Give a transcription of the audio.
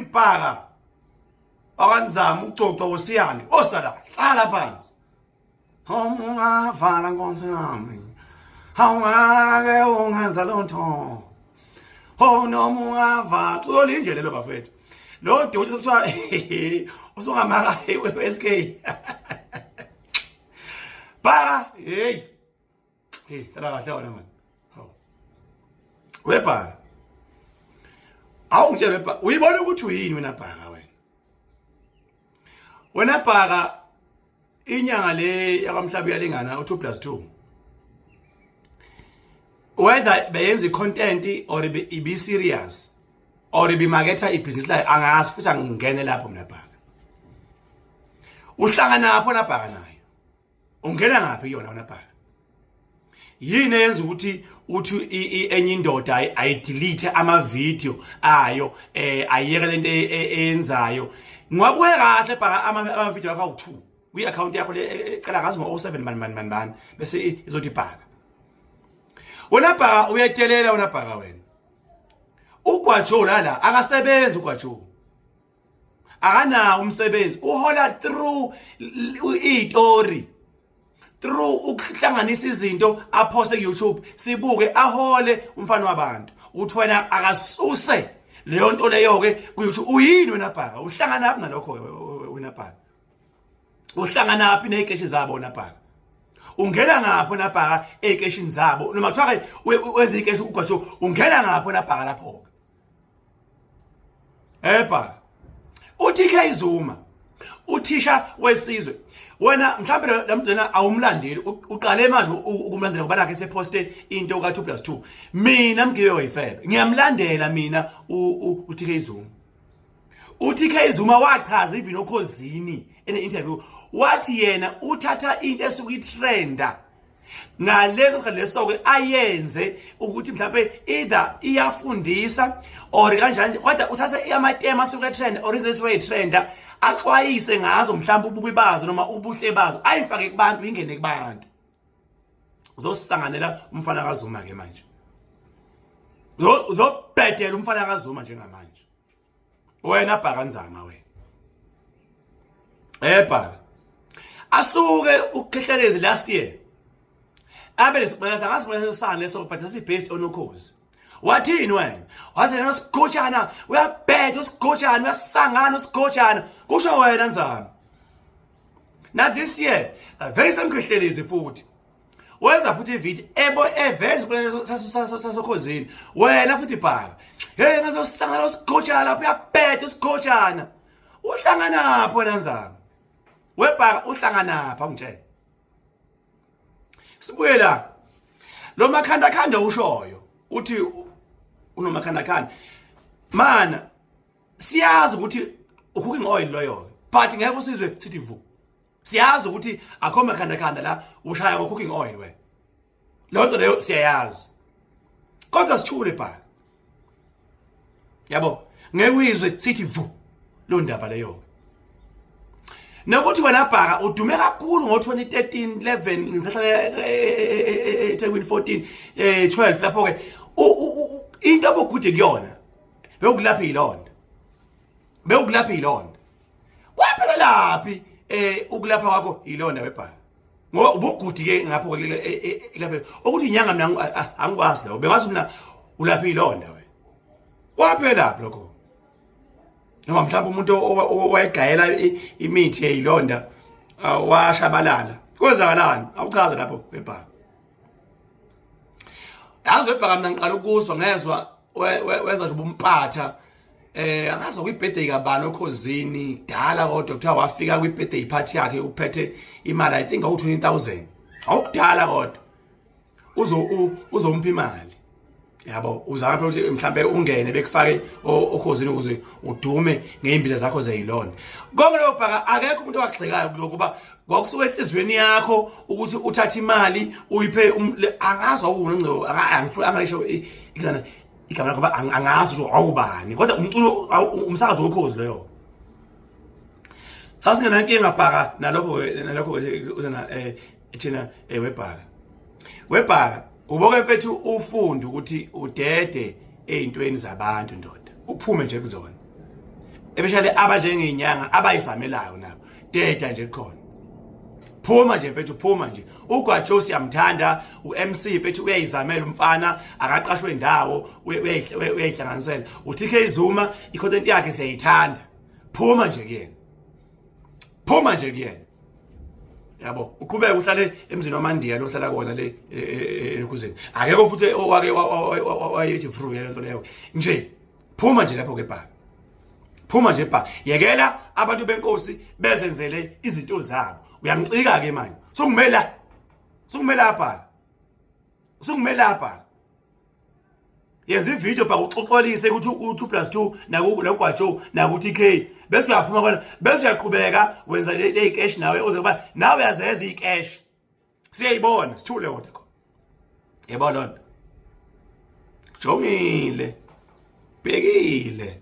ibhaka akanzama ukucoca uSiyani osala hlala phansi ungavala nkonsi yami awungake ungenza lutho noma ungavala uyolinjele lo bafethu lo doti sokuthiwa usungamaka we-SK bhaka hey hlala kahle wena mani webhaka awungitshela webhaka uyibona ukuthi uyini wena bhaka wena bhaka inyanga le yakwamhlabi yalingana u2+2 whether beyenza content or ibe serious or ibe marketa ibusiness layo angazi futhi angingene lapho mina bhaka uhlangana lapho na bhaka nayo ungena ngapi yona wena bhaka yini yenza ukuthi enye indoda ayidelete ama video ayo ayeke lento eyenzayo ngwabuye kahle bhaka ama video akho ku2 kwi account yakho le qala ngazi ngo07 man bese izothi bhaka wena bhaka uyetelela wena bhaka wena uGwajo lala akasebenzi uGwajo akana umsebenzi uhola through istory through ukuhlanganisa izinto aposte ku YouTube sibuke ahole umfana wabantu uthi wena akasuse leyo nto leyo ke ku YouTube uyini wena bhaka uhlangana naphi nalokho wena bhaka uhlangana naphi neikeshi zabo wena bhaka ungena ngapho na bhaka ekeshini zabo noma kuthiwa wenza ikeshi uGwajo ungena ngapho na bhaka lapho bhaka uTK Zuma uthisha wesizwe wena mhlambe lana awumlandeli uqale manje ukumlandela ngoba lakhe seposte into ka2+2 mina mgibe wayifebe ngiyamlandela mina uTK Zuma uTK Zuma wachaza even okhosini ene interview wathi yena uthatha into esukuyitrenda ngaleso sikhathi leso ke ayenze ukuthi mhlambe either iyafundisa or kanjani kodwa uthatha amatema asukuyitrenda or izilesiwe trenda axwayise ngazo mhlambe ububi bazo noma ubuhle bazo ayifake kubantu ingene kubantu uzosisanganela umfana kaZuma ke manje uzobhedela umfana kaZuma njengamanje wena bhaka nzama wena bhaka asuke ukukhehlelezi last year abe lesibona sangasibona sana leso but asi based on ukhozi wathini wena wathi nosigojana uyabhedla usigojana uyasangana usigojana kusho wena nzama now this year very same khehlelezi futhi wenza futhi ivideo eveze sasokhozini wena futhi bhaka hey ngazosangana usigojana lapha uyabhedla usigojana uhlangana napho wena nzama webhaka uhlangana napha ngitshela sibuyela lo makhanda ushoyo uthi unomakhanda mana siyazi ukuthi cooking oil loyo but ngeke usizwe sithi vu siyazi ukuthi akho makhanda la ushaya ngo cooking oil we lonto leyo siyayazi kodwa sithule bhaka yabo ngeke uyizwe sithi vu lo ndaba leyo nokuthi wena bhaka udume kakhulu ngo2013 11 ngisahlala eThekwini 14 12 lapho ke into abogude kuyona beyokulapha ilonda kwaphela laphi ukulapha kwakho ilonda webhaka ngoba ubugudi ke ngapho lapha ukuthi inyanga mina angikwazi lawo bengazi mina ulapha ilonda we kwaphela lapho lokho noma mhlawumbe umuntu owayegayela imithi eyilonda washabalala kwenzakalani awuchaza lapho webhaka yazi webhaka mina ngiqala ukuswa ngezwe wenza nje ubumpatha angazi kwibirthday kabani okhosini dala kodwa kuthiwa wafika kwibirthday party yakhe uphethe imali I think awu20,000 awukudala kodwa uzompha imali yabo uzapha ukuthi mhlambe ungene bekufake okhosini ukuze udume ngezimpilo zakho zeyilonda konke lo bhaka akekho umuntu owagxekayo kulokuba kwakusuka enhlizweni yakho ukuthi uthathe imali uyiphe angazi awunengco angisho igama lakho angazi ukuthi awubani kodwa umculo umsakazo wokhozi leyo sasingena inkinga bhaka nalokho uzena thina webhaka uboke mfethu ufunde ukuthi udede ezintweni zabantu ndoda uphume nje kuzona especially abanjengenyanga abayizamelayo nabo deda nje khona phuma nje mfethu phuma nje uGwajo siyamthanda uMC mfethu uyayizamela umfana akaqashwe indawo uyayihlanganisela uTK Zuma icontent yakhe siyayithanda phuma nje kuyena phuma nje kuyena yabo uqhubeka uhlale emzini waMandiya lo hlala kona le ekuzeni akekho futhi owake wayithi fru lento leyo nje phuma nje lapho ke baba phuma nje baba yekela abantu benkosi bezenzele izinto zabo uyamcika ke manje sokungimela lapha yenza ivideo bha uxoxolise ukuthi u2+2 nakuGwajo nakuTK bese uyaphuma khona bese uyaqhubeka wenza le cash nawe oze kuba nawe uyazenza icash siyayibona sithule kodwa khona yebo lonto jongile bhekile